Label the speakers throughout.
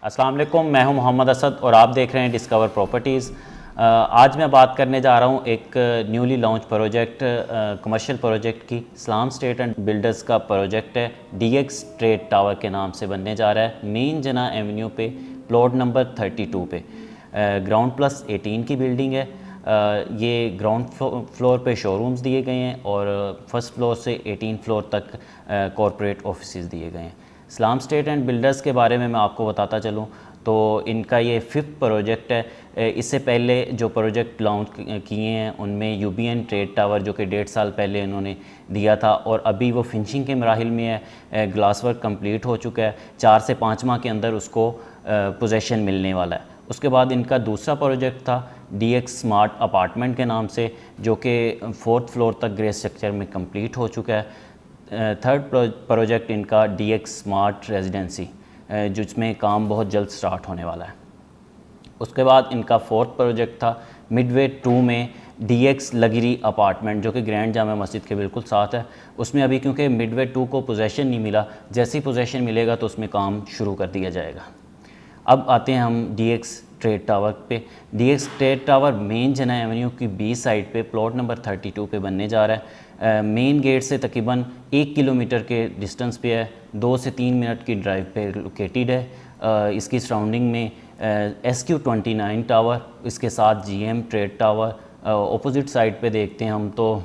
Speaker 1: अस्सलाम वालेकुम, मैं हूं मोहम्मद असद और आप देख रहे हैं डिस्कवर प्रॉपर्टीज़। आज मैं बात करने जा रहा हूं एक newly launch project, commercial project की। इस्लाम स्टेट एंड बिल्डर्स का प्रोजेक्ट है, DX ट्रेड टावर के नाम से बनने जा रहा है। मेन जना एवेन्यू पे, प्लॉट नंबर 32 पे, ग्राउंड प्लस 18 की बिल्डिंग है। ये ग्राउंड फ्लोर पे शोरूम्स दिए गए हैं और फर्स्ट फ्लोर से 18 फ्लोर तक कॉरपोरेट ऑफिसेज़ दिए गए हैं। इस्लाम स्टेट एंड बिल्डर्स के बारे में मैं आपको बताता चलूँ तो इनका ये 5th प्रोजेक्ट है। इससे पहले जो प्रोजेक्ट लॉन्च किए हैं उनमें UBN ट्रेड टावर जो कि 1.5 साल पहले इन्होंने दिया था और अभी वो फिनिशिंग के मराहिल में है। ग्लास वर्क कंप्लीट हो चुका है, 4 से 5 माह के अंदर उसको पोजेसन मिलने वाला है। उसके बाद इनका दूसरा प्रोजेक्ट था DX स्मार्ट अपार्टमेंट के नाम से, जो कि 4th फ्लोर तक ग्रे स्ट्रक्चर में कंप्लीट हो चुका है। थर्ड प्रोजेक्ट इनका DX स्मार्ट रेजिडेंसी, जिसमें काम बहुत जल्द स्टार्ट होने वाला है। उसके बाद इनका 4th प्रोजेक्ट था मिडवे 2 में DX लग्जरी अपार्टमेंट, जो कि ग्रैंड जामा मस्जिद के बिल्कुल साथ है। उसमें अभी क्योंकि मिडवे 2 को पोजेसन नहीं मिला, जैसे ही पोजेसन मिलेगा तो उसमें काम शुरू कर दिया जाएगा। अब आते हैं हम DX ट्रेड टावर पे। DX ट्रेड टावर मेन जना एवेन्यू की B साइड पे, प्लॉट नंबर 32 पे बनने जा रहा है। मेन गेट से तकरीबन 1 किलोमीटर के डिस्टेंस पे है, 2 से 3 मिनट की ड्राइव पे लोकेटेड है। इसकी सराउंडिंग में SQ29 टावर, इसके साथ GM trade tower. Opposite side पे देखते हैं हम तो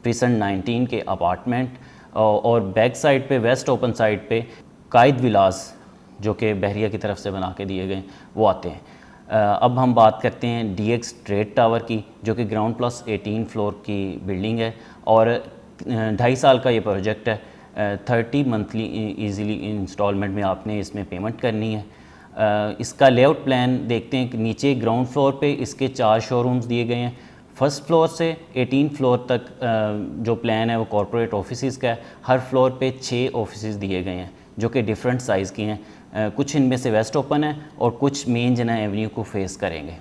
Speaker 1: प्रिसन 19 के अपार्टमेंट, और बैक साइड पे वेस्ट ओपन साइड पे कायद विलास जो कि बहरिया की तरफ से बना के दिए गए वो आते हैं। अब हम बात करते हैं DX ट्रेड टावर की, जो कि ग्राउंड प्लस 18 फ्लोर की बिल्डिंग है और 2.5 साल का ये प्रोजेक्ट है। 30 मंथली ईज़िली इंस्टॉलमेंट में आपने इसमें पेमेंट करनी है। इसका लेआउट प्लान देखते हैं कि नीचे ग्राउंड फ्लोर पे इसके 4 शोरूम्स दिए गए हैं। फर्स्ट फ्लोर से 18 फ्लोर तक जो प्लान है वो कॉरपोरेट ऑफिसेज़ का है। हर फ्लोर पे 6 ऑफिसेज़ दिए गए हैं जो कि डिफरेंट साइज़ की हैं। कुछ इनमें से वेस्ट ओपन है और कुछ मेन जना एवेन्यू को फेस करेंगे।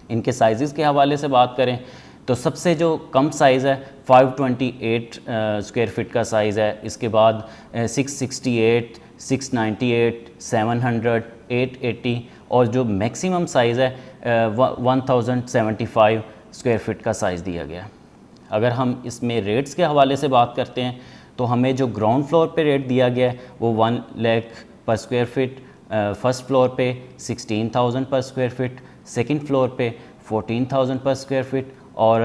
Speaker 1: इनके साइज़ के हवाले से बात करें तो सबसे जो कम साइज़ है 528 स्क्वायर फीट का साइज़ है। इसके बाद 668, 698, 700, 880 और जो मैक्सिमम साइज़ है 1075 स्क्वायर फीट का साइज़ दिया गया है। अगर हम इसमें रेट्स के हवाले से बात करते हैं तो हमें जो ग्राउंड फ्लोर पे रेट दिया गया है वो 1 लाख पर स्क्वायर फीट, फर्स्ट फ्लोर पे 16,000 पर स्क्वायर फीट, सेकंड फ्लोर पे 14,000 पर स्क्वायर फीट और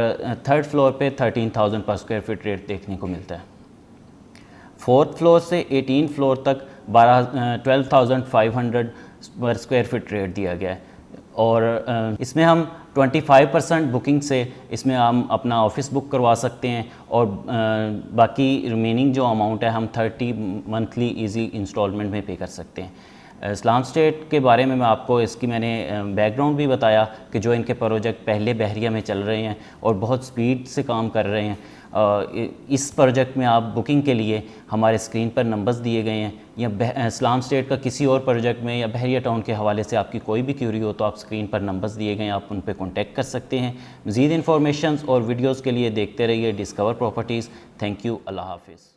Speaker 1: थर्ड फ्लोर पे 13,000 पर स्क्वायर फीट रेट देखने को मिलता है। 4th फ्लोर से 18 फ्लोर तक 12,500 पर स्क्वायर फीट रेट दिया गया है और इसमें हम 25% बुकिंग से इसमें हम अपना ऑफिस बुक करवा सकते हैं और बाकी रिमेनिंग जो अमाउंट है हम 30 मंथली इजी इंस्टॉलमेंट में पे कर सकते हैं। इस्लाम स्टेट के बारे में मैं आपको इसकी मैंने बैकग्राउंड भी बताया कि जो इनके प्रोजेक्ट पहले बहरिया में चल रहे हैं और बहुत स्पीड से काम कर रहे हैं। इस प्रोजेक्ट में आप बुकिंग के लिए हमारे स्क्रीन पर नंबर्स दिए गए हैं, या इस्लाम स्टेट का किसी और प्रोजेक्ट में या बहरिया टाउन के हवाले से आपकी कोई भी क्यूरी हो तो आप स्क्रीन पर नंबर्स दिए गए हैं, आप उन पर कॉन्टैक्ट कर सकते हैं। मज़ीद इन्फॉर्मेशन और वीडियोज़ के लिए देखते रहिए डिस्कवर प्रॉपर्टीज़। थैंक यू, अल्लाह हाफिज़।